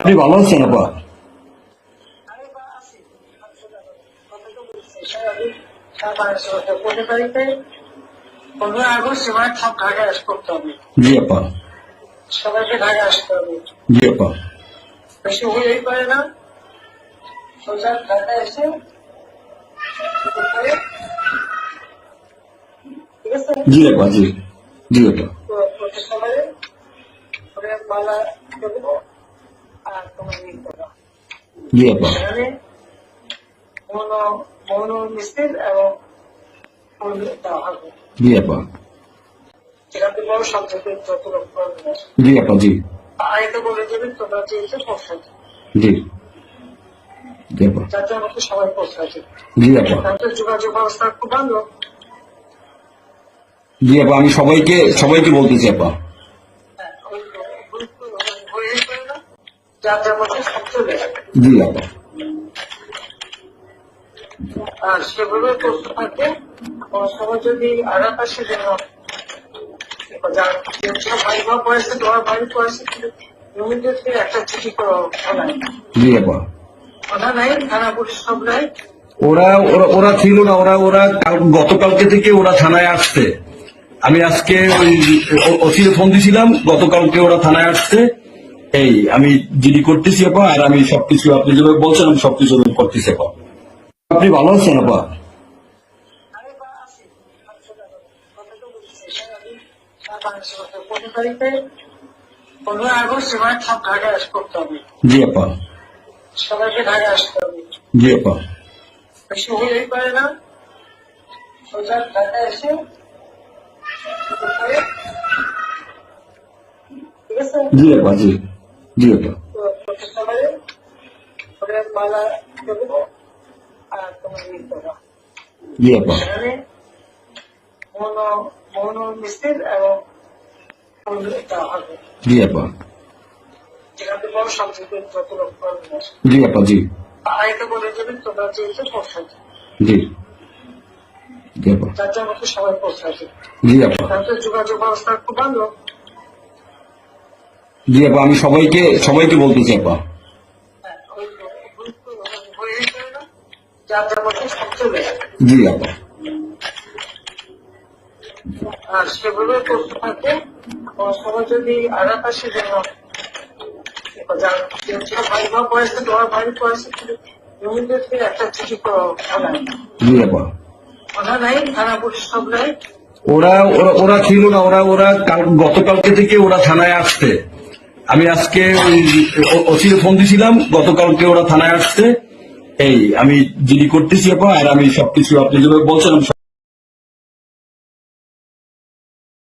আপনি ভালো আছেন আপা? জি আপা। সবাইকে ঢাকা আসতে হবে। জি আপা। বেশি হয়েই পারে না, সোজা ঢাকা এসে ঠিক আছে। জি আপা। জি জি আপা। প্রতিষ্ঠানে মালা দেবো আর তোমার ই করো। জি আপা। সেখানে মৌন মিছিল এবং ফুল দেওয়া হবে। জি আপা। সেখান থেকে বড় সব থেকে যত লোক করবে। জি আপা। জি আরেকটা বলে দেবেন তোমরা চেয়েছে পৌঁছাতে, জি জি আপা। যাতে আমাকে সবাই পৌঁছাতে। জি আপা। তাদের যোগাযোগ ব্যবস্থা খুব ভালো। জি আপা, আমি সবাইকে বলতেছি আপা। যার মধ্যে সব চলে যাবে। জি আপা। আর সেগুলো করতে থাকে সবাই যদি আঘাত আসে যেন ভাই পড়েছে তোমার ভাই পড়েছে ইমিডিয়েটলি একটা চিঠি করো থানায়। জি আপা। থানা নাই, থানা পুলিশ সব নাই। ওরা ওরা ওরা ছিল না, ওরা গতকালকে থেকে ওরা থানায় আসছে। আমি আজকে ওই ওসিকে ফোন দিছিলাম, গতকালকে ওরা থানায় আসছে। এই আমি জিডি করতেছি আপা, আর আমি সবকিছু আপনি যেভাবে বলছেন আমি সবকিছু করতেছি আপা। আপনি ভালো আছেন আপা? পনেরো তারিখে 15 আগস্ট সবাই সব ঢাকায় করতে হবে। জি আপা। সবাইকে ঢাকা আসতে হবে। জি আপা। বেশি হয়েই পারে না, সোজা ঢাকা এসে ঠিক আছে। জি আপা। জি জি আপা। প্রতিষ্ঠানে মালা দেবো আর তোমার ই করো। জি আপা। সেখানে মৌন মিছিল এবং ফুল দেওয়া হবে। জি আপা। সেখান থেকে বড় সব থেকে যত লোক করবে। জি আপা। জি আরেকটা বলে দেবেন তোমরা চেয়েছে পৌঁছাতে, জি জি আপা। যাতে আমাকে সবাই পৌঁছাতে। জি আপা। তাদের যোগাযোগ ব্যবস্থা খুব ভালো। জি আপা, আমি সবাইকে বলতেছি আপা। যার মধ্যে সব চলে যাবে। জি আপা। আর সেগুলো করতে থাকে সবাই যদি আঘাত আসে যেন ভাই পড়েছে তোমার ভাই পড়েছে ইমিডিয়েটলি একটা চিঠি করো থানায়। জি আপা। থানা নাই, থানা পুলিশ সব নাই। ওরা ছিল না, ওরা গতকালকে থেকে ওরা থানায় আসছে। আমি আজকে ওই ওসিকে ফোন দিছিলাম, গতকালকে ওরা থানায় আসছে। এই আমি জিডি করতেছি আপা, আর আমি সবকিছু আপনি যেভাবে বলছেন আমি